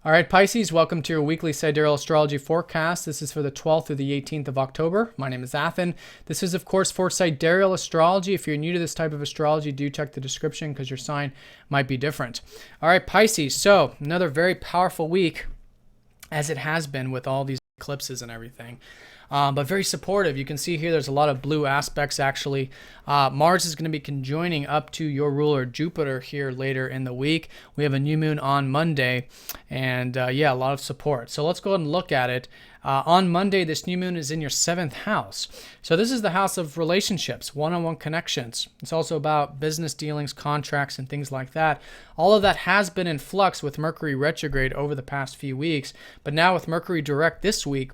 All right, Pisces, welcome to your weekly Sidereal astrology forecast. This is for the 12th through the 18th of October. My name is Athen. This is, of course, for Sidereal astrology. If you're new to this type of astrology, do check the description because your sign might be different. All right, Pisces, so another very powerful week, as it has been with all these eclipses and everything. But very supportive. You can see here there's a lot of blue aspects actually. Mars is going to be conjoining up to your ruler Jupiter here later in the week. We have a new moon on Monday, and yeah, a lot of support. So let's go ahead and look at it. On Monday, this new moon is in your 7th house. So this is the house of relationships, one-on-one connections. It's also about business dealings, contracts, and things like that. All of that has been in flux with Mercury retrograde over the past few weeks. But now with Mercury direct this week,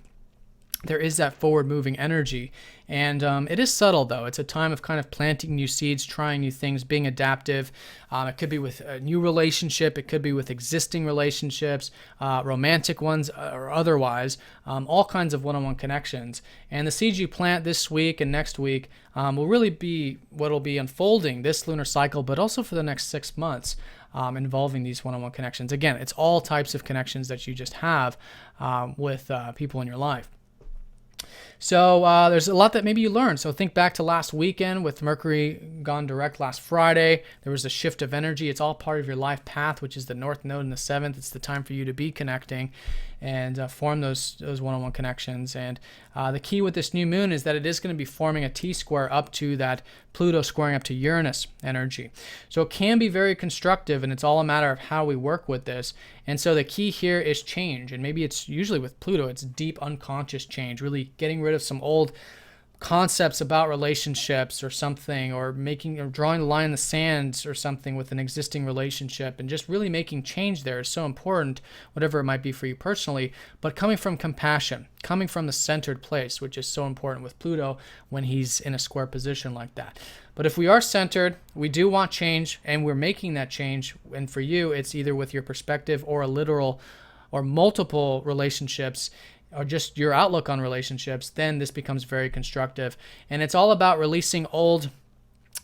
there is that forward-moving energy. And it is subtle, though. It's a time of kind of planting new seeds, trying new things, being adaptive. It could be with a new relationship. It could be with existing relationships, romantic ones or otherwise, all kinds of one-on-one connections. And the seeds you plant this week and next week will really be what will be unfolding this lunar cycle, but also for the next 6 months. Involving these one-on-one connections. Again, it's all types of connections that you just have with people in your life. So there's a lot that maybe you learned. So think back to last weekend with Mercury gone direct last Friday. There was a shift of energy. It's all part of your life path, which is the North Node in the 7th. It's the time for you to be connecting and form those one-on-one connections. And the key with this new moon is that it is going to be forming a T-square up to that Pluto squaring up to Uranus energy. So it can be very constructive, and it's all a matter of how we work with this. And so the key here is change. And maybe it's usually with Pluto, it's deep unconscious change, really getting rid of some old concepts about relationships or something, or drawing the line in the sand or something with an existing relationship, and just really making change there is so important, whatever it might be for you personally, but coming from compassion, coming from the centered place, which is so important with Pluto when he's in a square position like that. But if we are centered, we do want change, and we're making that change, and for you, it's either with your perspective or a literal or multiple relationships, or just your outlook on relationships, then this becomes very constructive. And it's all about releasing old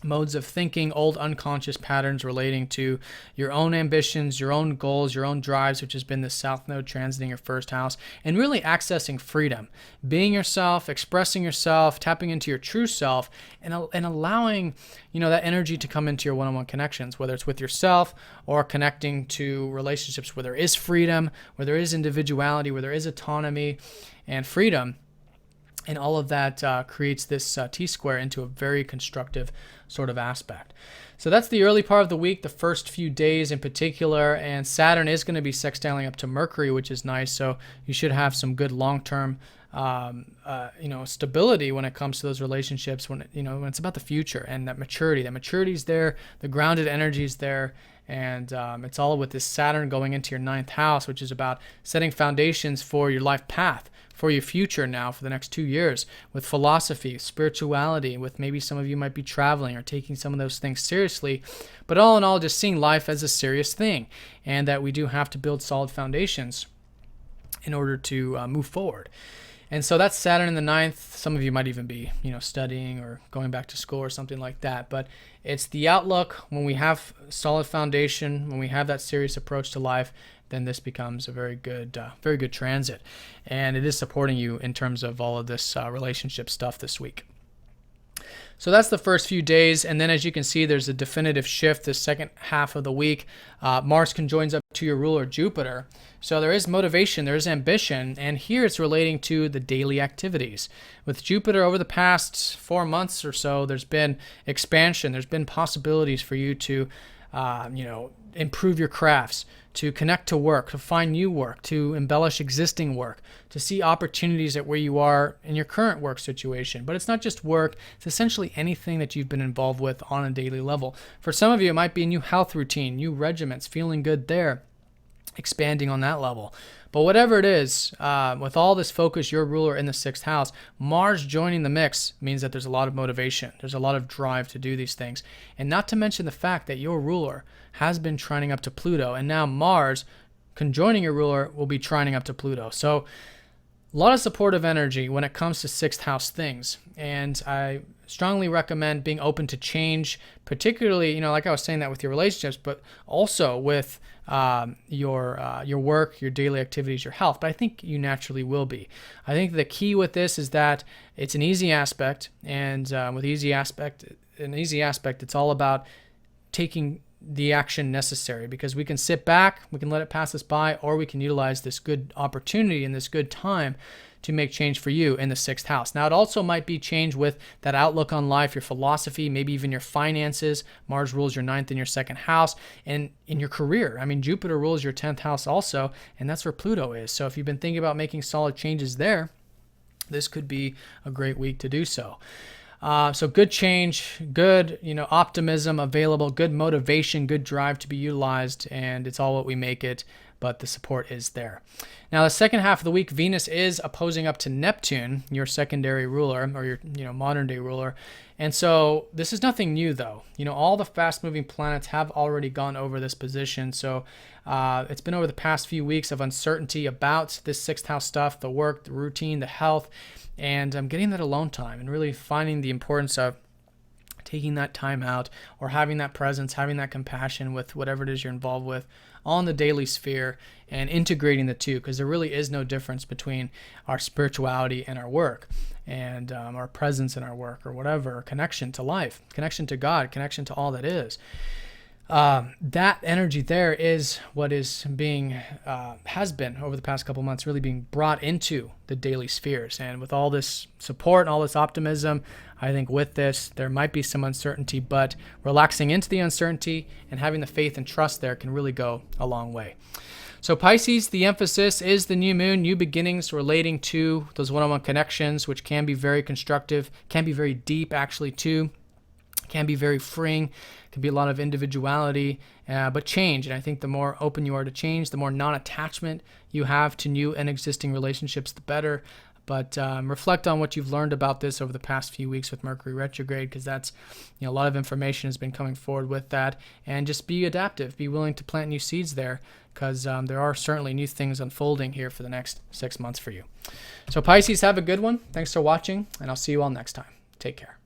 modes of thinking, old unconscious patterns relating to your own ambitions, your own goals, your own drives, which has been the South Node transiting your 1st house, and really accessing freedom, being yourself, expressing yourself, tapping into your true self, and allowing that energy to come into your one-on-one connections, whether it's with yourself or connecting to relationships where there is freedom, where there is individuality, where there is autonomy and freedom. And all of that creates this T-square into a very constructive sort of aspect. So that's the early part of the week, the first few days in particular. And Saturn is going to be sextiling up to Mercury, which is nice. So you should have some good long-term stability when it comes to those relationships, when it's about the future and that maturity. That maturity is there, the grounded energy is there. And it's all with this Saturn going into your 9th house, which is about setting foundations for your life path, for your future now for the next 2 years, with philosophy, spirituality, with maybe some of you might be traveling or taking some of those things seriously. But all in all, just seeing life as a serious thing, and that we do have to build solid foundations in order to move forward. And so that's Saturn in the 9th. Some of you might even be, studying or going back to school or something like that. But it's the outlook. When we have solid foundation, when we have that serious approach to life, then this becomes a very good transit. And it is supporting you in terms of all of this relationship stuff this week. So that's the first few days, and then as you can see, there's a definitive shift the second half of the week. Mars conjoins up to your ruler Jupiter. So there is motivation, there is ambition, and here it's relating to the daily activities. With Jupiter over the past 4 months or so, there's been expansion, there's been possibilities for you to improve your crafts, to connect to work, to find new work, to embellish existing work, to see opportunities at where you are in your current work situation. But it's not just work, it's essentially anything that you've been involved with on a daily level. For some of you, it might be a new health routine, new regimens, feeling good there, expanding on that level. But whatever it is, with all this focus, your ruler in the 6th house, Mars joining the mix means that there's a lot of motivation. There's a lot of drive to do these things. And not to mention the fact that your ruler has been trining up to Pluto, and now Mars conjoining your ruler will be trining up to Pluto. So A lot of supportive energy when it comes to sixth house things. And I strongly recommend being open to change, particularly, like I was saying that with your relationships, but also with your work, your daily activities, your health. But I think you naturally will be. I think the key with this is that it's an easy aspect. And with an easy aspect, it's all about taking the action necessary, because we can sit back, we can let it pass us by, or we can utilize this good opportunity and this good time to make change for you in the sixth house. Now, it also might be change with that outlook on life, your philosophy, maybe even your finances. Mars rules your ninth and your second house, and in your career. I mean, Jupiter rules your 10th house also, and that's where Pluto is. So if you've been thinking about making solid changes there, this could be a great week to do so. So good change, good, optimism available, good motivation, good drive to be utilized, and it's all what we make it, but the support is there. Now, the second half of the week, Venus is opposing up to Neptune, your secondary ruler, or your modern day ruler. And so this is nothing new, though. All the fast-moving planets have already gone over this position. So it's been over the past few weeks of uncertainty about this sixth house stuff, the work, the routine, the health, and getting that alone time and really finding the importance of taking that time out, or having that presence, having that compassion with whatever it is you're involved with on the daily sphere, and integrating the two, because there really is no difference between our spirituality and our work, and our presence in our work, or whatever, connection to life, connection to God, connection to all that is. That energy there is what is being, has been over the past couple months, really being brought into the daily spheres. And with all this support and all this optimism, I think with this, there might be some uncertainty, but relaxing into the uncertainty and having the faith and trust there can really go a long way. So Pisces, the emphasis is the new moon, new beginnings relating to those one-on-one connections, which can be very constructive, can be very deep actually too. Can be very freeing, can be a lot of individuality, but change. And I think the more open you are to change, the more non-attachment you have to new and existing relationships, the better. But reflect on what you've learned about this over the past few weeks with Mercury retrograde, because that's, a lot of information has been coming forward with that. And just be adaptive, be willing to plant new seeds there, because there are certainly new things unfolding here for the next 6 months for you. So Pisces, have a good one. Thanks for watching, and I'll see you all next time. Take care.